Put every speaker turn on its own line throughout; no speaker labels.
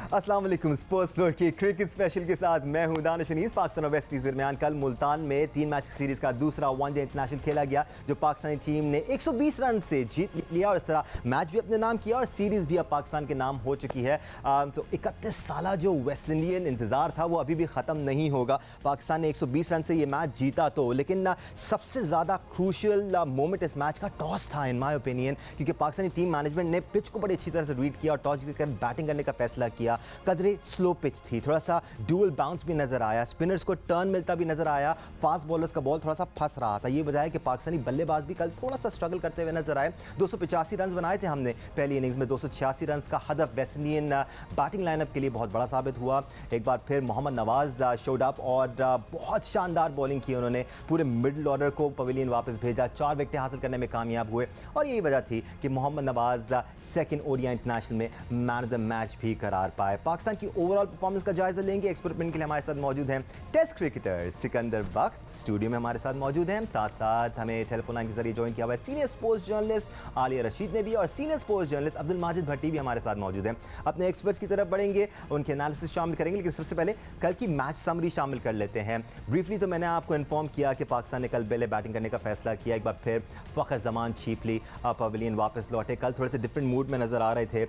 अस्सलाम वालेकुम। Sports floor के क्रिकेट स्पेशल के साथ मैं हूं दानिश अनीस। पाकिस्तान और वेस्ट इंडीज दरमियान कल मुल्तान में 3 मैच की सीरीज का दूसरा वनडे इंटरनेशनल खेला गया, जो पाकिस्तानी टीम ने 120 रन से जीत लिया और इस तरह मैच भी अपने नाम किया और सीरीज भी अब पाकिस्तान के नाम हो चुकी है। तो 31 साल जो वेस्ट इंडियन इंतजार था वो अभी भी ख़त्म नहीं होगा। पाकिस्तान ने 120 रन से ये मैच जीता तो, लेकिन सबसे ज़्यादा क्रूशियल मोमेंट इस मैच का टॉस था इन माय ओपिनियन, क्योंकि पाकिस्तानी टीम मैनेजमेंट ने पिच को बड़ी अच्छी तरह से रीड किया और टॉस जीतकर बैटिंग करने का फैसला किया। कदरे स्लो पिच थी, थोड़ा सा ड्यूअल बाउंस भी नजर आया, स्पिनर्स को टर्न मिलता भी नजर आया, फास्ट बॉलर्स का बॉल थोड़ा सा फंस रहा था। ये वजह है कि पाकिस्तानी बल्लेबाज भी कल थोड़ा सा स्ट्रगल करते हुए नजर आए। 285 रन बनाए थे हमने पहली इनिंग्स में, 286 रन का हदफ वेस्ट इंडियन बैटिंग लाइनअप के लिए बहुत बड़ा साबित हुआ। एक बार फिर मोहम्मद नवाज शोड अप और बहुत शानदार बॉलिंग की उन्होंने, पूरे मिडिल ऑर्डर को पवेलियन वापस भेजा, 4 विकेटें हासिल करने में कामयाब हुए और यही वजह थी कि Mohammad Nawaz second ODI international में मैन ऑफ द मैच भी करार पाए। पाकिस्तान की ओवरऑल परफॉर्मेंस का जायजा लेंगे। एक्सपेरिमेंट के लिए हमारे साथ मौजूद हैं टेस्ट क्रिकेटर सिकंदर बख्त, स्टूडियो में हमारे साथ मौजूद हैं। साथ साथ हमें टेलीफोन लाइन के जरिए ज्वाइन किया हुआ है senior sports journalist Aliya Rashid ने भी, और senior sports journalist Abdul Majid Bhatti भी हमारे साथ मौजूद हैं। अपने एक्सपर्ट्स की तरफ बढ़ेंगे, उनके एनालिसिस शामिल करेंगे, लेकिन सबसे पहले कल की मैच समरी शामिल कर लेते हैं। ब्रीफली तो मैंने आपको इन्फॉर्म किया कि पाकिस्तान ने कल पहले बैटिंग करने का फैसला किया। एक बार फिर फ़खर जमान चीपली पवेलियन वापस लौटे। कल थोड़े से डिफरेंट मूड में नजर आ रहे थे,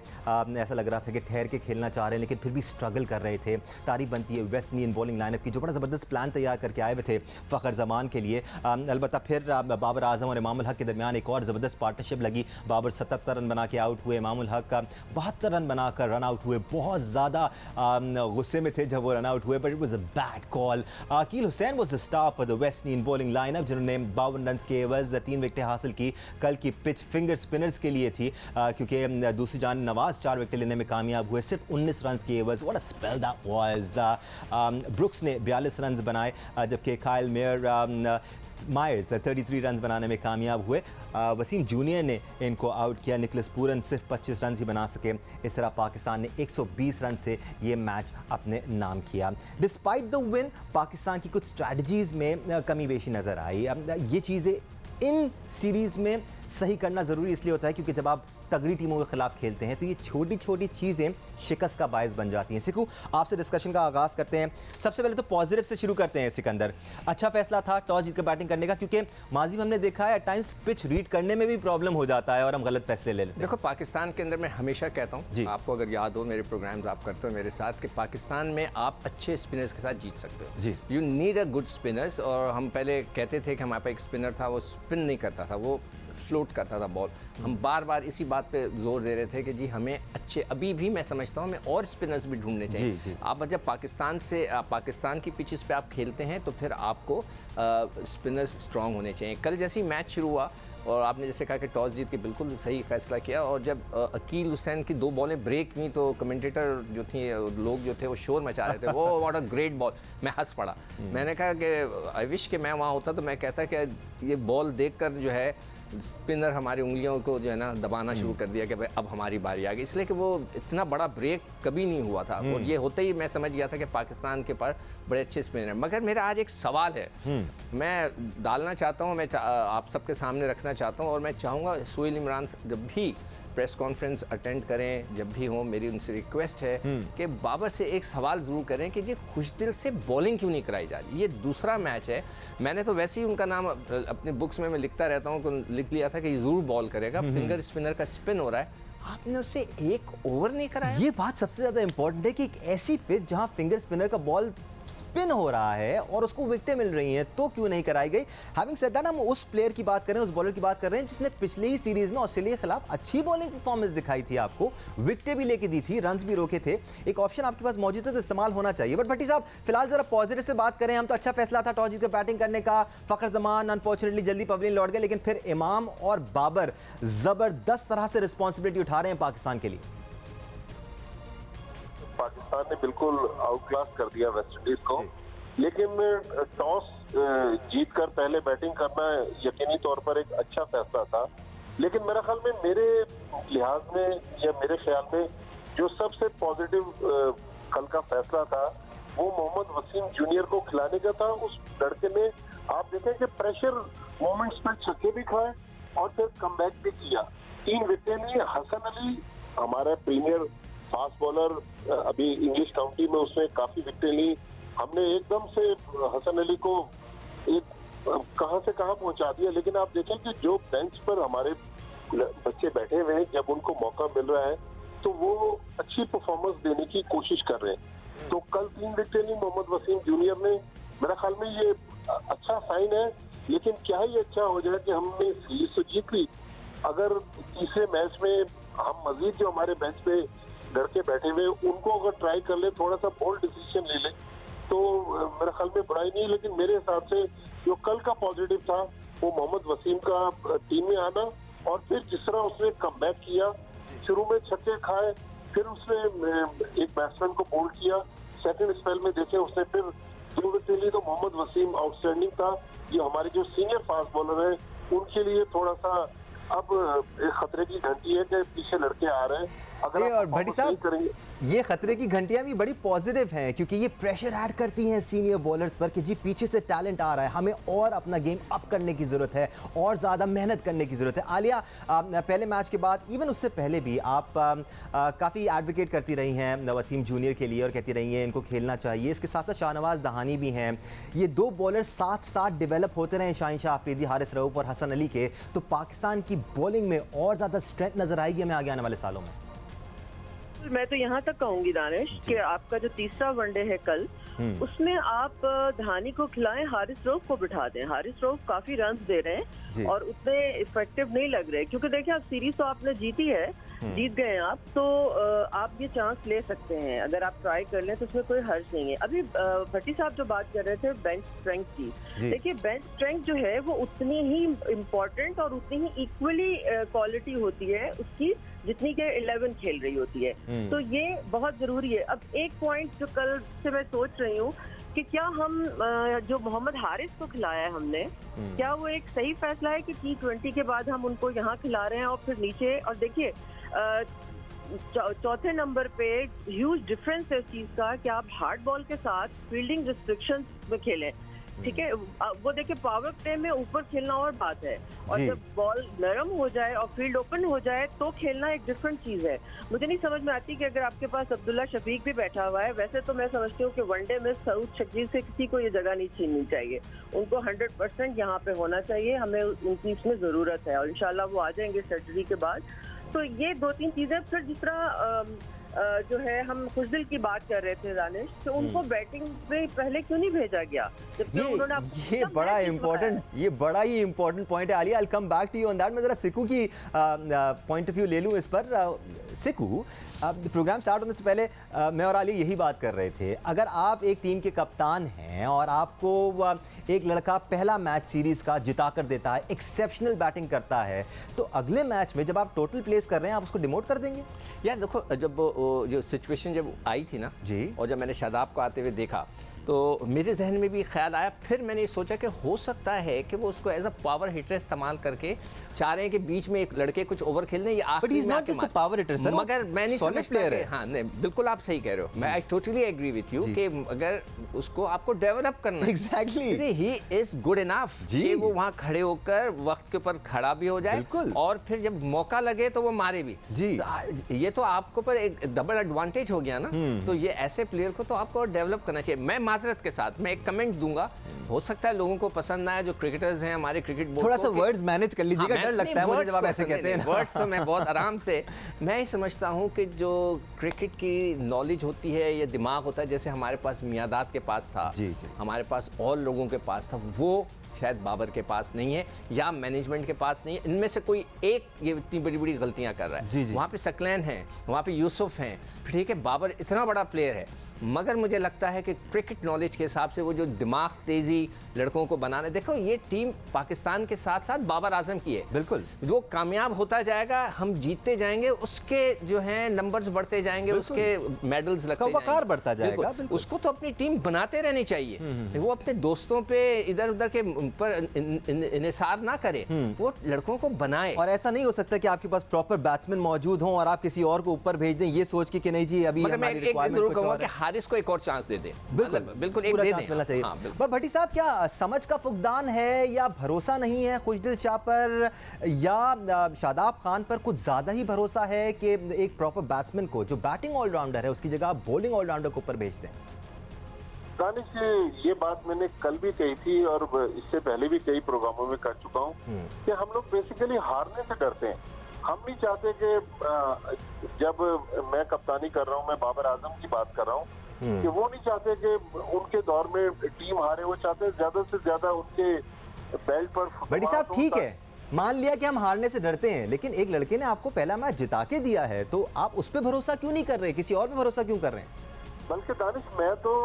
ऐसा लग रहा था कि ठहर के खेलना चाह रहे हैं, लेकिन फिर भी स्ट्रगल कर रहे थे। तारीफ बनती है वेस्ट इंडियन बॉलिंग लाइनअप की, जो बड़ा ज़बरदस्त प्लान तैयार करके आए हुए थे फ़खर जमान के लिए। अलबत्ता फिर बाबर आजम और इमामुल हक के दरमियान एक और ज़बरदस्त पार्टनरशिप लगी। बाबर 77 रन बना के आउट हुए, इमामुल हक 72 रन बनाकर रन आउट हुए। बहुत ज़्यादा गुस्से में थे जब वो रन आउट हुए, but it was a bad call. Akeal Hosein was the star for the West Indian bowling lineup, जिन्होंने 52 रन के एवज 3 विकेटें हासिल की। कल की पिच फिंगर स्पिनर्स के लिए थी, क्योंकि दूसरी जान नवाज 4 विकेट लेने में कामयाब हुए, सिर्फ 19 रन के एवज। What a spell that was. Brooks ने 42 रन बनाए, जबकि काइल मायर्स 33 रन बनाने में कामयाब हुए। वसीम जूनियर ने इनको आउट किया, निकलस पूरन सिर्फ 25 रन ही बना सके। इस तरह पाकिस्तान ने 120 रन से ये मैच अपने नाम किया। डिस्पाइट द विन, पाकिस्तान की कुछ स्ट्रैटेजीज में कमी बेशी नज़र आई। ये चीज़ें इन सीरीज़ में सही करना ज़रूरी इसलिए होता है क्योंकि जब आप तगड़ी टीमों के खिलाफ खेलते हैं तो ये छोटी छोटी चीज़ें शिकस्त का बायस बन जाती हैं। सिकू, आपसे डिस्कशन का आगाज़ करते हैं। सबसे पहले तो पॉजिटिव से शुरू करते हैं। सिकंदर, अच्छा फैसला था टॉस जीतकर बैटिंग करने का, क्योंकि माजी में हमने देखा है एट टाइम्स पिच रीड करने में भी प्रॉब्लम हो जाता है और हम गलत फैसले ले लेते हैं।
देखो, पाकिस्तान के अंदर मैं हमेशा कहता हूँ, आपको अगर याद हो मेरे प्रोग्राम्स आप करते हो मेरे साथ, कि पाकिस्तान में आप अच्छे स्पिनर्स के साथ जीत सकते हो जी। You need a good spinners. और हम पहले कहते थे कि हमारे पास एक स्पिनर था, वो स्पिन नहीं करता था, वो फ्लोट करता था बॉल। हम बार बार इसी बात पे जोर दे रहे थे कि जी हमें अच्छे, अभी भी मैं समझता हूँ हमें और स्पिनर्स भी ढूंढने चाहिए जी। आप जब पाकिस्तान की पिचेस पे आप खेलते हैं तो फिर आपको स्पिनर्स स्ट्रांग होने चाहिए। कल जैसे ही मैच शुरू हुआ और आपने जैसे कहा कि टॉस जीत के बिल्कुल सही फैसला किया, और जब अकील हुसैन की 2 बॉलें ब्रेक हुई तो कमेंटेटर जो थी, लोग जो थे वो शोर मचा रहे थे, वो व्हाट अ ग्रेट बॉल। मैं हंस पड़ा। मैंने कहा कि आई विश कि मैं वहाँ होता तो मैं कहता कि ये बॉल देखकर जो है स्पिनर हमारी उंगलियों को जो है ना दबाना शुरू कर दिया कि भाई अब हमारी बारी आ गई, इसलिए कि वो इतना बड़ा ब्रेक कभी नहीं हुआ था। और ये होते ही मैं समझ गया था कि पाकिस्तान के पास बड़े अच्छे स्पिनर हैं। मगर मेरा आज एक सवाल है, मैं डालना चाहता हूँ, मैं आप सबके सामने रखना चाहता हूँ, और मैं चाहूँगा सुहेल इमरान जब भी प्रेस कॉन्फ्रेंस अटेंड करें, जब भी हो, मेरी उनसे रिक्वेस्ट है कि बाबर से एक सवाल ज़रूर करें कि ये खुशदिल से बॉलिंग क्यों नहीं कराई जा रही। ये दूसरा मैच है, मैंने तो वैसे ही उनका नाम अपने बुक्स में मैं लिखता रहता हूँ, लिख लिया था कि ये ज़रूर बॉल करेगा। फिंगर स्पिनर का स्पिन हो रहा है, आपने उससे एक ओवर नहीं कराया।
ये बात सबसे ज़्यादा इंपॉर्टेंट है कि एक ऐसी पिच जहाँ फिंगर स्पिनर का बॉल स्पिन हो रहा है और उसको विकेटें मिल रही हैं, तो क्यों नहीं कराई गई। हैविंग सेड दैट, हम उस प्लेयर की बात कर रहे हैं, उस बॉलर की बात कर रहे हैं जिसने पिछली ही सीरीज में ऑस्ट्रेलिया के खिलाफ अच्छी बॉलिंग परफॉर्मेंस दिखाई थी, आपको विकेटें भी लेके दी थी, रन्स भी रोके थे। एक ऑप्शन आपके पास मौजूद है तो इस्तेमाल होना चाहिए। बट भट्टी साहब, फिलहाल जरा पॉजिटिव से बात करें। हम तो अच्छा फैसला था टॉस जीतकर बैटिंग करने का। फ़खर जमान अनफॉर्चुनेटली जल्दी पवेलियन लौट गए, लेकिन फिर इमाम और बाबर जबरदस्त तरह से रिस्पॉन्सिबिलिटी उठा रहे हैं पाकिस्तान के लिए।
पाकिस्तान ने बिल्कुल आउट क्लास कर दिया वेस्ट इंडीज को, लेकिन टॉस जीतकर पहले बैटिंग करना यकीनी तौर पर एक अच्छा फैसला था। लेकिन मेरे ख्याल में, मेरे लिहाज में या मेरे ख्याल में जो सबसे पॉजिटिव कल का फैसला था वो मोहम्मद वसीम जूनियर को खिलाने का था। उस लड़के ने, आप देखें कि प्रेशर मोमेंट्स में छक्के भी खाए और फिर कमबैक भी किया, 3 विकेटें लिए। हसन अली हमारे प्रीमियर फास्ट बॉलर अभी इंग्लिश काउंटी में उसने काफी विकेटें ली। हमने एकदम से हसन अली को एक कहां से कहां पहुंचा दिया। लेकिन आप देखें कि जो बेंच पर हमारे बच्चे बैठे हुए हैं, जब उनको मौका मिल रहा है तो वो अच्छी परफॉर्मेंस देने की कोशिश कर रहे हैं। तो कल 3 विकेटें ली मोहम्मद वसीम जूनियर ने। मेरा ख्याल में ये अच्छा साइन है, लेकिन क्या ही अच्छा हो जाए कि हमने सीरीज तो जीत ली, अगर तीसरे मैच में हम मजीद जो हमारे बेंच पे लड़के बैठे हुए उनको अगर ट्राई कर ले, थोड़ा सा बोल्ड डिसीजन ले ले, तो मेरे ख्याल में बुराई नहीं है। लेकिन मेरे हिसाब से जो कल का पॉजिटिव था वो मोहम्मद वसीम का टीम में आना, और फिर जिस तरह उसने कमबैक किया, शुरू में छक्के खाए, फिर उसने एक बैट्समैन को बोल्ड किया, सेकंड स्पेल में देखे उसने फिर 2 विकेट ली, तो मोहम्मद वसीम आउटस्टैंडिंग था। ये हमारे जो सीनियर फास्ट बॉलर हैं उनके लिए थोड़ा सा अब एक खतरे की घंटी है कि पीछे लड़के आ रहे हैं। अगर
और भट्टी साहब
करेंगे,
ये खतरे की घंटियां भी बड़ी पॉजिटिव हैं, क्योंकि ये प्रेशर ऐड करती हैं सीनियर बॉलर्स पर कि जी पीछे से टैलेंट आ रहा है, हमें और अपना गेम अप करने की ज़रूरत है, और ज़्यादा मेहनत करने की ज़रूरत है। आलिया, पहले मैच के बाद, इवन उससे पहले भी आप काफ़ी एडवोकेट करती रही हैं वसीम जूनियर के लिए और कहती रही हैं इनको खेलना चाहिए। इसके साथ साथ शाहनवाज दहानी भी हैं। ये 2 बॉलर साथ साथ डेवलप होते रहे, शाहीन शाह अफरीदी, हारिस रऊफ और हसन अली के, तो पाकिस्तान की बॉलिंग में और ज़्यादा स्ट्रेंथ नज़र आएगी हमें आगे आने वाले सालों में।
मैं तो यहाँ तक कहूंगी दानिश कि आपका जो तीसरा वनडे है कल, उसमें आप धानी को खिलाएं, हारिस रऊफ को बिठा दें। हारिस रऊफ काफी रन दे रहे हैं और उतने इफेक्टिव नहीं लग रहे, क्योंकि देखिए आप सीरीज तो आपने जीती है, जीत गए हैं आप, तो आप ये चांस ले सकते हैं। अगर आप ट्राई कर लें तो उसमें कोई हर्ज नहीं है। अभी भट्टी साहब जो बात कर रहे थे बेंच स्ट्रेंथ की, देखिए बेंच स्ट्रेंथ जो है वो उतनी ही इम्पोर्टेंट और उतनी ही इक्वली क्वालिटी होती है उसकी जितनी के 11 खेल रही होती है। तो ये बहुत जरूरी है। अब एक पॉइंट जो कल से मैं सोच रही हूँ कि क्या हम जो मोहम्मद हारिस को खिलाया है हमने, क्या वो एक सही फैसला है कि T20 के बाद हम उनको यहाँ खिला रहे हैं और फिर नीचे, और देखिए चौथे नंबर पे ह्यूज डिफरेंस है इस चीज का कि आप हार्ड बॉल के साथ फील्डिंग रिस्ट्रिक्शंस में खेलें, ठीक है। वो देखिए पावर प्ले में ऊपर खेलना और बात है, और जब बॉल नरम हो जाए और फील्ड ओपन हो जाए तो खेलना एक डिफरेंट चीज है। मुझे नहीं समझ में आती कि अगर आपके पास अब्दुल्ला शफीक भी बैठा हुआ है, वैसे तो मैं समझती हूँ कि वनडे में सऊद शकील से किसी को ये जगह नहीं छीननी चाहिए, उनको 100% यहाँ पे होना चाहिए, हमें उनकी इसमें जरूरत है, और इंशाल्लाह वो आ जाएंगे सैटरडे के बाद। तो ये 2-3 चीजें। फिर जिस तरह जो है हम कुछ दिल की बात कर रहे थे दानिश, तो उनको बैटिंग पे पहले क्यों नहीं भेजा गया?
ये बड़ा ही इम्पोर्टेंट पॉइंट है Aliya. I will come back to you on that. मैं जरा सिकू की पॉइंट ऑफ व्यू ले लूँ इस पर। सिकू, प्रोग्राम स्टार्ट होने से पहले मैं और आलिया यही बात कर रहे थे, अगर आप एक टीम के कप्तान हैं और आपको एक लड़का पहला मैच सीरीज का जिता कर देता है, एक्सेप्शनल बैटिंग करता है, तो अगले मैच में जब आप टोटल प्लेस कर रहे हैं आप उसको डिमोट कर देंगे?
यार देखो, जब जो सिचुएशन जब आई थी ना
जी,
और जब मैंने शादाब को आते हुए देखा तो मेरे जहन में भी ख्याल आया। फिर मैंने सोचा कि हो सकता है कि वो उसको एज अ पावर हिटर इस्तेमाल करके चाह रहे हैं कि बीच में एक लड़के कुछ ओवर खेलने, ये आखिरी में आके मार।
पावर हिटर सर,
मगर मैं नहीं समझता कि हाँ, नहीं बिल्कुल आप सही कह रहे हो, मैं I totally agree with you कि अगर उसको आपको डेवलप करना है,
exactly
he is good enough कि वो वहाँ खड़े होकर वक्त के ऊपर खड़ा भी हो जाए, और फिर जब मौका लगे तो वो मारे भी जी। ये तो आपको पर एक डबल एडवांटेज हो गया ना। तो ये ऐसे प्लेयर को तो आपको डेवलप करना चाहिए। मैं माजरत के साथ मैं एक कमेंट दूंगा, हो सकता है लोगों को पसंद ना आए, जो क्रिकेटर्स हैं हमारे क्रिकेट बोर्ड,
थोड़ा सा वर्ड्स मैनेज कर लीजिएगा, डर लगता है मुझे जब आप ऐसे कहते हैं।
वर्ड्स तो मैं बहुत आराम से, मैं ही समझता हूं कि जो क्रिकेट की नॉलेज होती है, ये दिमाग होता है, जैसे हमारे पास मियादाद के पास था, हमारे पास और लोगों के पास था, वो शायद बाबर के पास नहीं है या मैनेजमेंट के पास नहीं है। इनमें से कोई एक ये इतनी बड़ी बड़ी गलतियां कर रहा है। वहाँ पे सकलैन हैं, वहाँ पे यूसुफ हैं, ठीक है, बाबर इतना बड़ा प्लेयर है, मगर मुझे लगता है कि क्रिकेट नॉलेज के हिसाब से वो जो दिमाग तेजी लड़कों को बनाने, देखो ये टीम पाकिस्तान के साथ साथ बाबर आजम की है, बिल्कुल वो कामयाब होता जाएगा, हम जीतते जाएंगे, उसके जो है नंबर्स बढ़ते जाएंगे, उसके मेडल्स लगते
जाएंगे, बढ़ता जाएगा।
उसको तो अपनी टीम बनाते रहनी चाहिए, वो अपने दोस्तों पे इधर उधर के पर इन्हिसार ना करे, वो लड़कों को बनाए।
और ऐसा नहीं हो सकता कि आपके पास प्रॉपर बैट्समैन मौजूद हों और आप किसी और को ऊपर भेज दें ये सोच के कि नहीं जी अभी
मैं एक जरूर कहूँगा कि हारिस को एक और चांस दे दे, बिल्कुल एक
पूरा
दे
चांस
दें।
मिलना चाहिए।
हाँ, बिल्कुल।
पर भट्टी साहब, क्या समझ का फुकदान है या भरोसा नहीं है खुशदिल शाह पर, या शादाब खान पर कुछ ज्यादा ही भरोसा है कि एक प्रॉपर बैट्समैन को जो बैटिंग ऑलराउंडर है उसकी जगह बॉलिंग ऑलराउंडर को ऊपर भेज दें?
दानिश, ये बात मैंने कल भी कही थी और इससे पहले भी कई प्रोग्रामों में कर चुका हूँ कि हम लोग बेसिकली हारने से डरते हैं। हम नहीं चाहते कि जब मैं कप्तानी कर रहा हूँ, मैं बाबर आजम की बात कर रहा हूँ, कि वो नहीं चाहते कि उनके दौर में टीम हारे, वो चाहते हैं ज्यादा से ज्यादा उनके बेल्ट पर।
भट्टी साहब, ठीक है, मान लिया कि हम हारने से डरते हैं, लेकिन एक लड़के ने आपको पहला मैच जिता के दिया है, तो आप उस पर भरोसा क्यों नहीं कर रहे, किसी और पे भरोसा क्यों कर रहे हैं?
बल्कि दानिश, मैं तो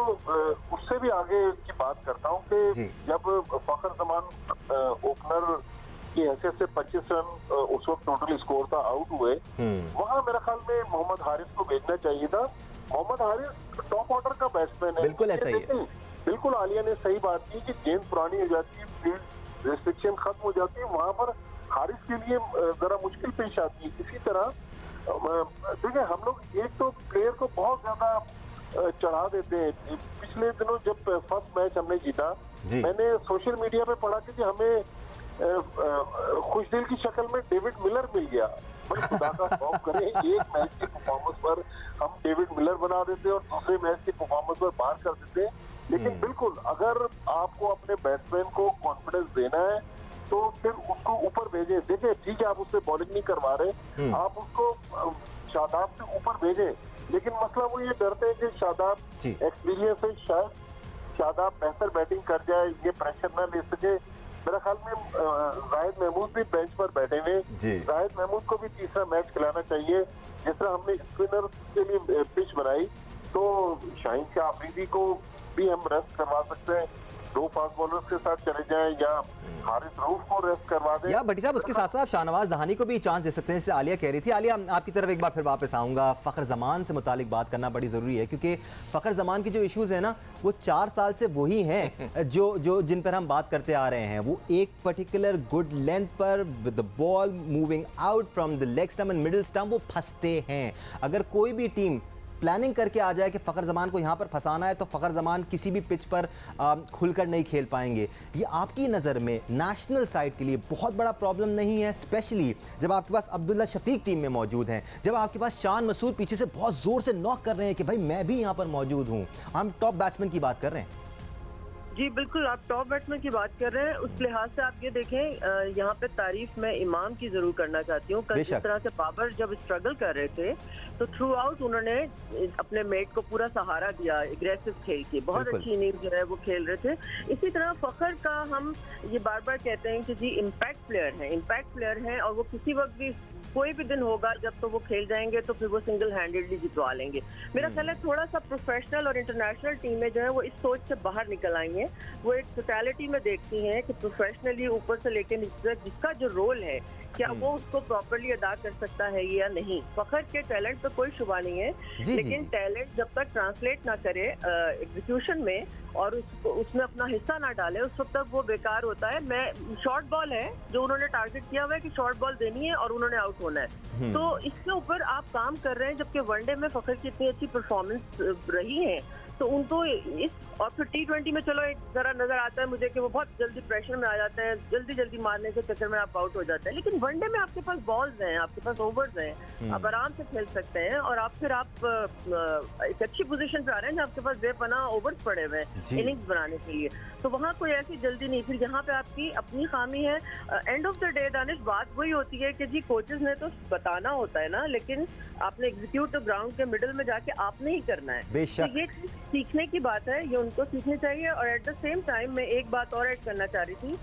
उससे भी आगे की बात करता हूँ कि जब फखर जमान ओपनर की हैसियत से 25 रन उस वक्त टोटल स्कोर था, आउट हुए, वहाँ मेरे ख्याल में मोहम्मद हारिस को भेजना चाहिए था। मोहम्मद हारिस टॉप ऑर्डर का बैट्समैन है।
बिल्कुल ऐसा ही है।
बिल्कुल आलिया ने सही बात की कि गेंद पुरानी हो जाती है, फील्ड रेस्ट्रिक्शन खत्म हो जाती है, वहाँ पर हारिस के लिए जरा मुश्किल पेश आती है। इसी तरह देखिए, हम लोग एक तो प्लेयर को बहुत ज्यादा चढ़ा देते हैं। पिछले दिनों जब फर्स्ट मैच हमने जीता, मैंने सोशल मीडिया पे पढ़ा कि हमें खुशदिल की शक्ल में डेविड मिलर मिल गया। भाई खुदा का खौफ करें, एक मैच की परफॉर्मेंस पर हम डेविड मिलर बना देते और दूसरे मैच की परफॉर्मेंस पर बाहर कर देते। लेकिन बिल्कुल, अगर आपको अपने बैट्समैन को कॉन्फिडेंस देना है तो फिर उसको ऊपर भेजें। देखिए, ठीक है, आप उससे बॉलिंग नहीं करवा रहे, आप उसको शादाब से ऊपर भेजें, लेकिन मसला वो ये डरते हैं कि शादाब एक्सपीरियंस है, शायद शादाब बेहतर बैटिंग कर जाए, ये प्रेशर ना ले सके। मेरा ख्याल में जाहिद महमूद भी बेंच पर बैठे हुए, जाहिद महमूद को भी तीसरा मैच खिलाना चाहिए। जिस तरह हमने स्पिनर के लिए पिच बनाई, तो शाहीन शाह अफरीदी को भी हम रेस्ट करवा सकते हैं, 2 फास्ट बॉलर्स के साथ चले जाएं, या हारिस रऊफ को रेस्ट करवा दें।
या भट्टी साहब, उसके साथ साथ शाहनवाज दहानी को भी चांस दे सकते हैं, जैसे आलिया कह रही थी। आलिया, आपकी तरफ एक बार फिर वापस आऊँगा। फ़खर ज़मान से मुतालिक बात करना बड़ी ज़रूरी है, क्योंकि फ़खर ज़मान की जो इश्यूज़ हैं ना, वो 4 साल से वही हैं जो जिन पर हम बात करते आ रहे हैं। वो एक पर्टिकुलर गुड लेंथ पर with the ball moving out from the leg stump and middle stump वो फंसते हैं। अगर कोई भी टीम प्लानिंग करके आ जाए कि फ़खर ज़मान को यहाँ पर फंसाना है, तो फ़खर ज़मान किसी भी पिच पर खुलकर नहीं खेल पाएंगे। ये आपकी नज़र में नेशनल साइड के लिए बहुत बड़ा प्रॉब्लम नहीं है, स्पेशली जब आपके पास अब्दुल्ला शफीक टीम में मौजूद हैं, जब आपके पास शान मसूद पीछे से बहुत ज़ोर से नॉक कर रहे हैं कि भाई मैं भी यहाँ पर मौजूद हूँ। हम टॉप बैट्समैन की बात कर रहे हैं।
जी बिल्कुल, आप टॉप बैट्समैन की बात कर रहे हैं। उस लिहाज से आप ये देखें, यहाँ पे तारीफ मैं इमाम की जरूर करना चाहती हूँ। कल जिस तरह से बाबर जब स्ट्रगल कर रहे थे, तो थ्रू आउट उन्होंने अपने मेट को पूरा सहारा दिया, एग्रेसिव खेल के बहुत अच्छी इनिंग जो है वो खेल रहे थे। इसी तरह फखर का हम ये बार बार कहते हैं कि जी इम्पैक्ट प्लेयर हैं और वो किसी वक्त भी, कोई भी दिन होगा जब तो वो खेल जाएंगे तो फिर वो सिंगल हैंडेडली जितवा लेंगे। मेरा ख्याल है थोड़ा सा प्रोफेशनल और इंटरनेशनल टीमें जो है वो इस सोच से बाहर निकल आई हैं। वो एक टोटलिटी में देखती हैं कि प्रोफेशनली ऊपर से लेकर नीचे तक जिसका जो रोल है, क्या वो उसको प्रॉपर्ली अदा कर सकता है या नहीं। फखर के टैलेंट पे कोई शुबा नहीं है, लेकिन टैलेंट जब तक ट्रांसलेट ना करे एग्जीक्यूशन में और उसमें अपना हिस्सा ना डाले, उस वक्त तक वो बेकार होता है। मैं शॉर्ट बॉल है जो उन्होंने टारगेट किया हुआ है कि शॉर्ट बॉल देनी है और उन्होंने आउट होना है, तो इसके ऊपर आप काम कर रहे हैं। जबकि वनडे में फखर की इतनी अच्छी परफॉर्मेंस रही है, तो उनको इस और फिर T20 में चलो एक जरा नजर आता है मुझे कि वो बहुत जल्दी प्रेशर में आ जाते हैं, जल्दी मारने के चक्कर में आप आउट हो जाते हैं। लेकिन वनडे में आपके पास बॉल्स हैं, आपके पास ओवर्स हैं, आप आराम से खेल सकते हैं और आप एक अच्छी पोजीशन पे आ रहे हैं जहाँ आपके पास बेपनाह ओवर्स पड़े हुए हैं इनिंग्स बनाने के लिए। तो वहाँ कोई ऐसी जल्दी नहीं। फिर यहाँ पे आपकी अपनी खामी है। End of the day Danish, बात वही होती है कि जी कोचेस ने तो बताना होता है ना, लेकिन आपने एग्जीक्यूट ग्राउंड के मिडिल में जाके आपने ही करना है। तो ये सीखने की बात है, ये उनको सीखनी चाहिए। और एट द सेम टाइम मैं एक बात और ऐड करना चाह रही थी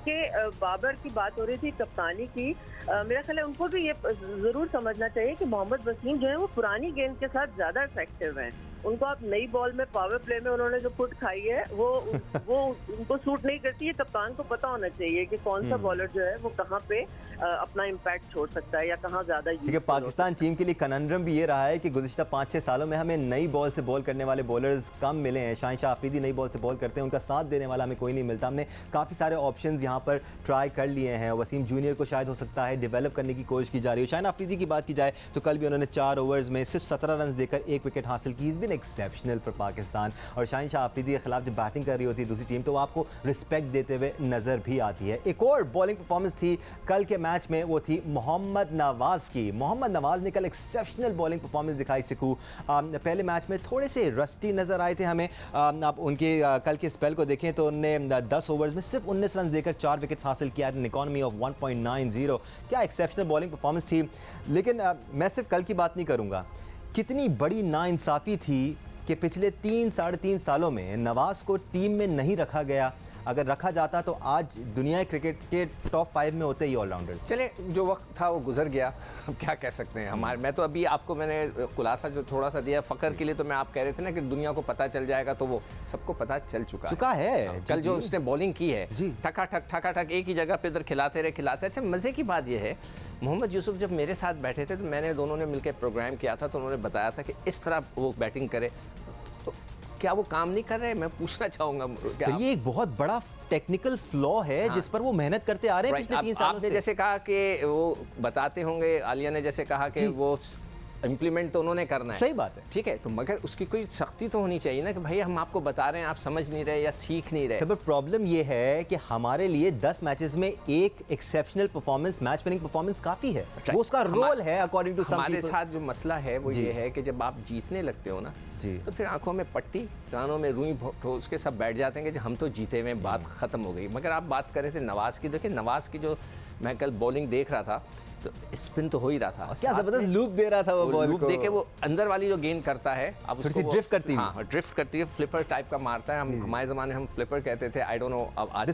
कि बाबर की बात हो रही थी कप्तानी की। मेरा ख्याल है उनको भी ये जरूर समझना चाहिए कि मोहम्मद वसीम जो है वो पुरानी गेंद के साथ ज्यादा इफेक्टिव हैं। उनको आप नई बॉल में पावर प्ले में उन्होंने जो फुट खाई है वो उनको सूट नहीं करती है। कप्तान को पता होना चाहिए कि कौन सा बॉलर जो है वो कहाँ पे अपना इम्पैक्ट छोड़ सकता है या कहाँ ज्यादा।
ठीक है, पाकिस्तान टीम के लिए कनंड्रम भी ये रहा है कि गुज़िश्ता 5-6 सालों में हमें नई बॉल से बॉल करने वाले बॉलर्स कम मिले हैं। शाहीन शाह अफरीदी नई बॉल से बॉल करते हैं, उनका साथ देने वाला हमें कोई नहीं मिलता। हमने काफ़ी सारे ऑप्शंस यहाँ पर ट्राई कर लिए हैं। वसीम जूनियर को शायद हो सकता है डेवलप करने की कोशिश की जा रही है। शाहीन अफरीदी की बात की जाए तो कल भी उन्होंने 4 ओवर्स में सिर्फ 17 रन देकर 1 विकेट हासिल की। Exceptional for Pakistan. और शाहीन शाह आफरीदी के खिलाफ जब बैटिंग कर रही होती है दूसरी टीम, तो वो आपको रिस्पेक्ट देते हुए नज़र भी आती है। एक और बॉलिंग परफॉर्मेंस थी कल के मैच में, वो थी मोहम्मद नवाज़ की। मोहम्मद नवाज़ ने कल एक्सेप्शनल बॉलिंग परफॉर्मेंस दिखाई। सिकू पहले मैच में थोड़े से रस्टी नज़र आए थे हमें। आप उनके कल के स्पेल को देखें तो उन्होंने 10 ओवर्स में सिर्फ 19 रन देकर 4 विकेट्स हासिल किया, एन इकॉनमी ऑफ 1.90। क्या एक्सेप्शनल बॉलिंग परफॉर्मेंस थी। लेकिन मैं सिर्फ कल की बात नहीं करूँगा, कितनी बड़ी नाइंसाफ़ी थी कि पिछले 3-3.5 सालों में नवाज़ को टीम में नहीं रखा गया। अगर रखा जाता तो आज दुनिया क्रिकेट के टॉप 5 में होते ही ऑलराउंडर्स।
चले, जो वक्त था वो गुजर गया, अब क्या कह सकते हैं। हमारे मैं तो अभी आपको मैंने खुलासा जो थोड़ा सा दिया फ़ख्र के लिए, तो मैं आप कह रहे थे ना कि दुनिया को पता चल जाएगा, तो वो सबको पता चल चुका
है।
कल जो उसने बॉलिंग की है, ठका ठक एक ही जगह पे इधर खिलाते रहे। अच्छा, मज़े की बात यह है, मोहम्मद यूसुफ जब मेरे साथ बैठे थे तो मैंने दोनों ने मिलकर प्रोग्राम किया था, तो उन्होंने बताया था कि इस तरह वो बैटिंग करे, तो क्या वो काम नहीं कर रहे? मैं पूछना चाहूँगा।
सर, ये एक बहुत बड़ा टेक्निकल फ्लॉ है जिस पर वो मेहनत करते आ रहे हैं पिछले 3 सालों से।
आपने जैसे कहा कि वो बताते होंगे, आलिया ने जैसे कहा कि वो इम्प्लीमेंट तो उन्होंने करना है।
सही बात है,
ठीक है, तो मगर उसकी कोई सख्ती तो होनी चाहिए ना कि भाई हम आपको बता रहे हैं, आप समझ नहीं रहे या सीख नहीं रहे।
सब प्रॉब्लम ये है कि हमारे लिए 10 मैचेस में एक exceptional performance, match winning performance काफ़ी है। वो उसका रोल है अकॉर्डिंग टू सम
हमारे साथ जो मसला है वो ये है कि जब आप जीतने लगते हो ना, तो फिर आंखों में पट्टी, कानों में रुई ठोस के सब बैठ जाते हैं कि हम तो जीते हुए, बात ख़त्म हो गई। मगर आप बात कर रहे थे नवाज़ की, देखिए नवाज़ की जो मैं कल बॉलिंग देख रहा था तो स्पिन तो हो ही रहा था,
क्या जबरदस्त लूप दे रहा था वो बॉल
लूप दे के वो अंदर वाली जो गेंद करता है, अब
थोड़ी सी ड्रिफ्ट करती है।
हाँ, ड्रिफ्ट करती है, फ्लिपर टाइप का मारता है। हम हमारे ज़माने में हम फ्लिपर कहते थे, आई डोंट नो अब आज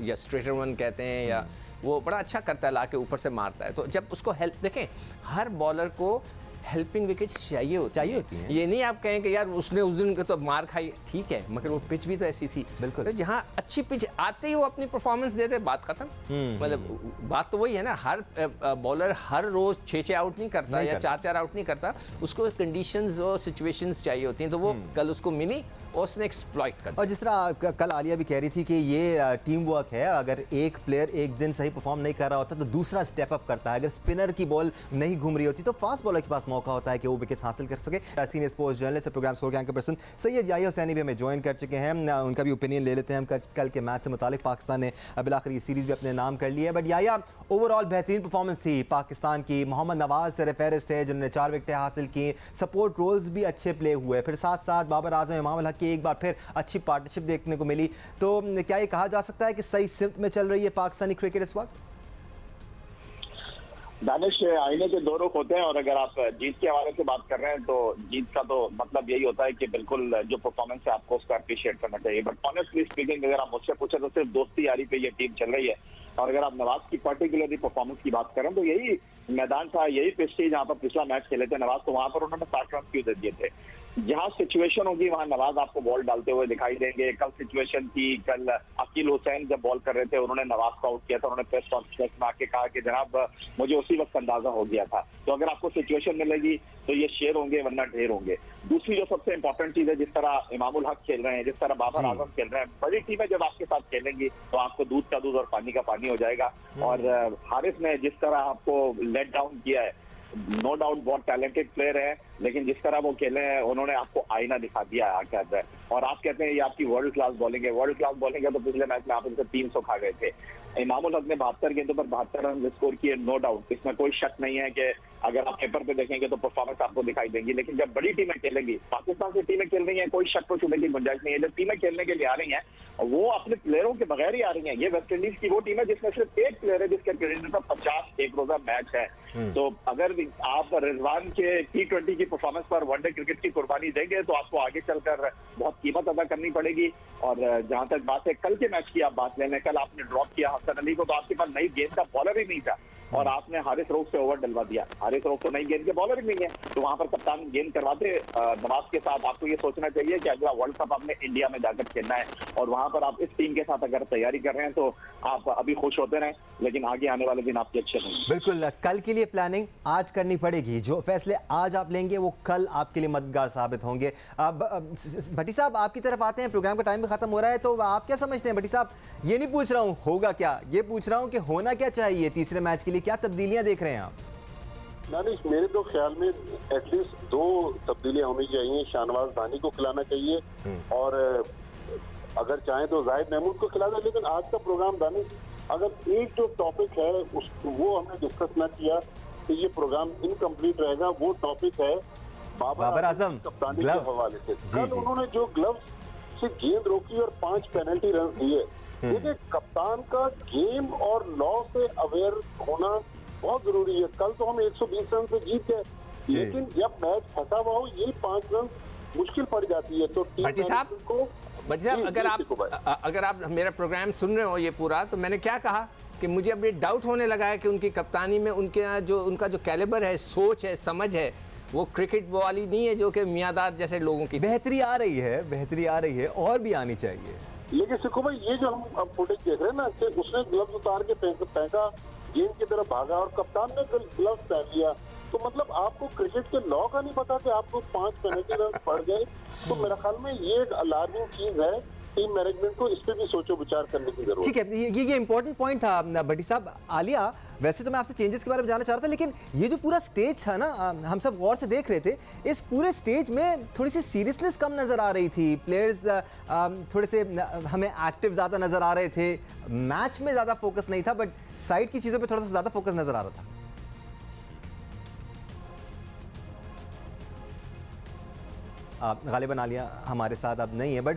या स्ट्रेटर वन कहते हैं, या वो बड़ा अच्छा करता है, ला के ऊपर से मारता है। तो जब उसको हेल्प देखें, हर बॉलर को हेल्पिंग विकेट्स चाहिए होती हैं। ये नहीं आप कहें कि यार उसने उस दिन तो मार खाई, ठीक है, मगर वो पिच भी तो ऐसी थी। बिल्कुल, तो जहाँ अच्छी पिच आते ही वो अपनी परफॉर्मेंस देते, बात खत्म। मतलब बात तो वही है ना, हर बॉलर हर रोज 6 आउट नहीं करता या 4 आउट नहीं करता, उसको कंडीशंस और सिचुएशंस चाहिए होती हैं। तो वो कल उसको मिली और उसने एक्सप्लॉइट कर दिया।
और जिस तरह कल आलिया भी कह रही थी कि ये टीम वर्क है, अगर एक प्लेयर एक दिन सही परफॉर्म नहीं कर रहा होता तो दूसरा स्टेप अप करता है। अगर स्पिनर की बॉल नहीं घूम रही होती तो फास्ट बॉलर के पास मौका होता है कि वो विकेट्स हासिल कर सके। Senior sports journalist, programme score के एंकर पर्सन सैयद याहिया हुसैनी भी हमें ज्वाइन कर चुके हैं। उनका भी ओपिनियन ले लेते हैं हम कल के मैच से मुतालिक। पाकिस्तान ने बिलाखिर ये सीरीज भी अपने नाम कर ली है, बट याहिया ओवरऑल बेहतरीन परफॉर्मेंस थी पाकिस्तान की। मोहम्मद नवाज सरफहरिस्त थे जिन्होंने 4 विकेटें हासिल की, सपोर्ट रोल्स भी अच्छे प्ले हुए, फिर साथ साथ बाबर आजम, इमाम अल हक की एक बार फिर अच्छी पार्टनरशिप देखने को मिली। तो क्या ये कहा जा सकता है कि सही सिमत में चल रही है पाकिस्तानी क्रिकेट इस वक्त?
दानिश, आईने के 2 रुख होते हैं, और अगर आप जीत के हवाले से बात कर रहे हैं तो जीत का तो मतलब यही होता है कि बिल्कुल जो परफॉर्मेंस है आपको उसका अप्रिशिएट करना चाहिए। बट ऑनेस्टली स्पीकिंग, अगर आप मुझसे पूछे तो सिर्फ दोस्ती यारी पे ये टीम चल रही है। और अगर आप नवाज की पर्टिकुलरली परफॉर्मेंस की बात करें तो यही मैदान था, यही पिच थी जहाँ पर पिछला मैच खेले थे नवाज, तो वहां पर उन्होंने 60 रन क्यों दे दिए थे। जहाँ सिचुएशन होगी वहां नवाज आपको बॉल डालते हुए दिखाई देंगे। कल सिचुएशन थी, कल अकील हुसैन जब बॉल कर रहे थे उन्होंने नवाज को आउट किया था, उन्होंने प्रेस कॉन्फ्रेंस में आके कहा कि जनाब मुझे उसी वक्त अंदाजा हो गया था। तो अगर आपको सिचुएशन मिलेगी तो ये शेर होंगे वरना ढेर होंगे। दूसरी जो सबसे इंपॉर्टेंट चीज है, जिस तरह इमामुल हक खेल रहे हैं, जिस तरह बाबर आजम खेल रहे हैं, बड़ी टीमें जब आपके साथ खेलेंगी तो आपको दूध का दूध और पानी का पानी हो जाएगा। और हारिस ने जिस तरह आपको लेट डाउन किया है, नो डाउट बहुत टैलेंटेड प्लेयर है, लेकिन जिस तरह वो खेले हैं उन्होंने आपको आईना दिखा दिया है। और आप कहते हैं ये आपकी वर्ल्ड क्लास बॉलिंग है, वर्ल्ड क्लास बॉलिंग है, तो पिछले मैच में आप इनसे 300 खा गए थे। इमामुल हक ने 72 गेंदों पर 72 रन स्कोर किए, नो डाउट, इसमें कोई शक नहीं है कि अगर आप पेपर पे देखेंगे तो परफॉर्मेंस आपको दिखाई देंगी। लेकिन जब बड़ी टीमें खेलेंगी, पाकिस्तान से टीमें खेल रही हैं, कोई शक और शुबे की गुंजाइश नहीं है। जब टीमें खेलने के लिए आ रही हैं वो अपने प्लेयरों के बगैर ही आ रही हैं। ये वेस्ट इंडीज की वो टीम है जिसमें सिर्फ एक प्लेयर है जिसके कैलेंडर पर 50 एक रोजा मैच है। तो अगर आप रिजवान के T20 की परफॉर्मेंस पर वनडे क्रिकेट की कुर्बानी देंगे तो आपको आगे चलकर बहुत कीमत अदा करनी पड़ेगी। और जहां तक बात है कल के मैच की आप बात लें, कल आपने ड्रॉप किया हसन अली को, तो आपके पास नई गेंद का बॉलर ही नहीं था और आपने हारिस रऊफ से ओवर डलवा दिया। हारिस रऊफ तो नई गेंद के बॉलर ही नहीं है, तो वहां पर कप्तान गेंद करवाते नवाज के साथ। आपको ये सोचना चाहिए कि अगला वर्ल्ड कप आपने इंडिया में जाकर खेलना है और वहां पर आप इस टीम के साथ अगर तैयारी कर रहे हैं तो आप अभी खुश होते रहें, लेकिन आगे आने वाले दिन आपके अच्छे होंगे।
बिल्कुल, कल के लिए प्लानिंग आज करनी पड़ेगी। जो फैसले आज आप लेंगे वो कल आपके लिए मददगार साबित होंगे। अब भट्टी साहब आपकी तरफ आते हैं, प्रोग्राम का टाइम भी खत्म हो रहा है, तो आप क्या समझते हैं? भट्टी साहब, ये नहीं पूछ रहा हूँ होगा क्या, ये पूछ रहा हूँ कि होना क्या चाहिए तीसरे मैच के लिए, क्या तब्दीलियां देख रहे हैं आप?
दानिश, मेरे तो ख्याल में एटलीस्ट 2 तब्दीलियां होनी चाहिए। शाहनवाज दानी को खिलाना चाहिए और अगर चाहें तो जाहिद महमूद को खिला दें। लेकिन आज का प्रोग्राम दानिश, अगर एक जो टॉपिक है वो हमने डिस्कस ना किया तो ये प्रोग्राम इनकम्प्लीट रहेगा। वो टॉपिक है बाबर आजम कप्तानी के हवाले से। कल उन्होंने जो ग्लव्स से गेंद रोकी और 5 पेनल्टी रन दिए। देखिए, कप्तान का गेम और लॉ से अवेयर होना बहुत जरूरी है। कल तो हम 120 रन से जीत गए, लेकिन जब मैच फंसा हुआ हो ये 5 रन मुश्किल पड़ जाती है। तो
भट्टी साहब, अगर आप मेरा प्रोग्राम सुन रहे हो ये पूरा, तो मैंने क्या कहा कि मुझे अब ये डाउट होने लगा है कि उनकी कप्तानी में उनका जो कैलिबर है, सोच है, समझ है, वो क्रिकेट वाली नहीं है जो कि मियादाद जैसे लोगों की।
बेहतरी आ रही है और भी आनी चाहिए।
लेकिन सिखो भाई, ये जो हम अब फुटेज देख रहे हैं ना कि उसने ग्लव्स उतार के फेंका, गेंद की तरफ भागा और कप्तान ने ग्लव्स पहन लिया, तो मतलब आपको क्रिकेट के लॉ का नहीं पता कि आपको 5 पेनल्टी रन पड़ गए। तो मेरा ख्याल में ये एक अलार्मिंग चीज है। टीम मैनेजमेंट को इस पे भी सोचो विचार करने की जरूरत है।
ठीक है, ये इंपॉर्टेंट पॉइंट था भट्टी साहब। आलिया, वैसे तो मैं आपसे चेंजेस के बारे में जानना चाह रहा था, लेकिन ये जो पूरा स्टेज था ना, हम सब गौर से देख रहे थे, इस पूरे स्टेज में थोड़ी सी सीरियसनेस कम नजर आ रही थी। प्लेयर्स थोड़े से हमें एक्टिव ज़्यादा नजर आ रहे थे। मैच में ज़्यादा फोकस नहीं था, बट साइड की चीज़ों पर थोड़ा सा ज़्यादा फोकस नजर आ रहा था। गालिबन आलिया हमारे साथ अब नहीं है, बट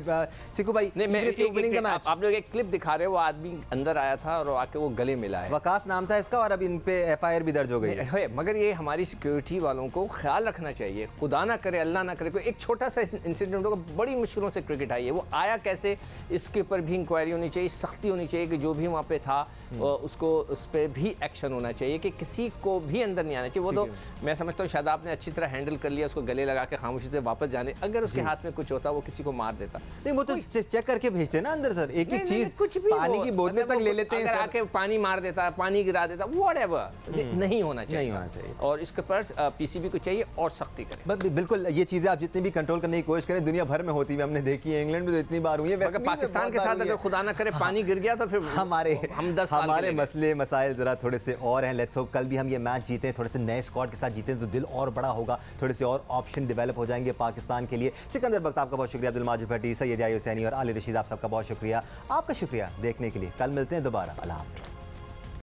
सिकू भाई,
आप लोग एक क्लिप दिखा रहे हो, वो आदमी अंदर आया था और आके वो गले मिला है।
वकास नाम था इसका, और अब इन पे FIR भी दर्ज हो गई है।
मगर ये हमारी सिक्योरिटी वालों को ख्याल रखना चाहिए। खुदा ना करे, अल्लाह ना करे, कोई एक छोटा सा इंसिडेंट होगा, बड़ी मुश्किलों से क्रिकेट आई है, वो आया कैसे, इसके ऊपर भी इंक्वायरी होनी चाहिए, सख्ती होनी चाहिए कि जो भी वहाँ पे था उसको उस पर भी एक्शन होना चाहिए कि किसी को भी अंदर नहीं आना चाहिए। वो तो मैं समझता हूँ शायद आपने अच्छी तरह हैंडल कर लिया, उसको गले लगा के खामोशी से वापस जाने। अगर उसके हाथ में कुछ होता वो किसी को मार देता।
नहीं, वो तो चेक करके भेजते ना अंदर सर, एक एक चीज,
कुछ भी
पानी की बोतलें तक ले लेते हैं।
अगर आके पानी मार देता, पानी गिरा देता, व्हाटएवर, नहीं होना चाहिए। और इसके पर PCB को चाहिए और सख्ती करे।
बिल्कुल, ये चीजें आप जितनी भी कंट्रोल करने की कोशिश करें, दुनिया भर में होती है, हमने देखी है, इंग्लैंड में तो इतनी बार हुई है।
पाकिस्तान के साथ अगर खुदा ना करे पानी गिर गया तो फिर
हमारे मसले मसाइल जरा थोड़े से और हैं। लेट्स होप कल भी हम ये मैच जीते, थोड़े से नए स्क्वाड के साथ जीते तो दिल और बड़ा होगा, थोड़े से और ऑप्शन डेवलप हो जाएंगे पाकिस्तान के लिए। सिकंदर बख्त, आपका बहुत शुक्रिया। अब्दुल माजिद भट्टी, सैयद याहिया हुसैनी और आली रशीद, आप सबका बहुत शुक्रिया। आपका शुक्रिया देखने के लिए। कल मिलते हैं दोबारा। अल्लाह हाफ़िज़।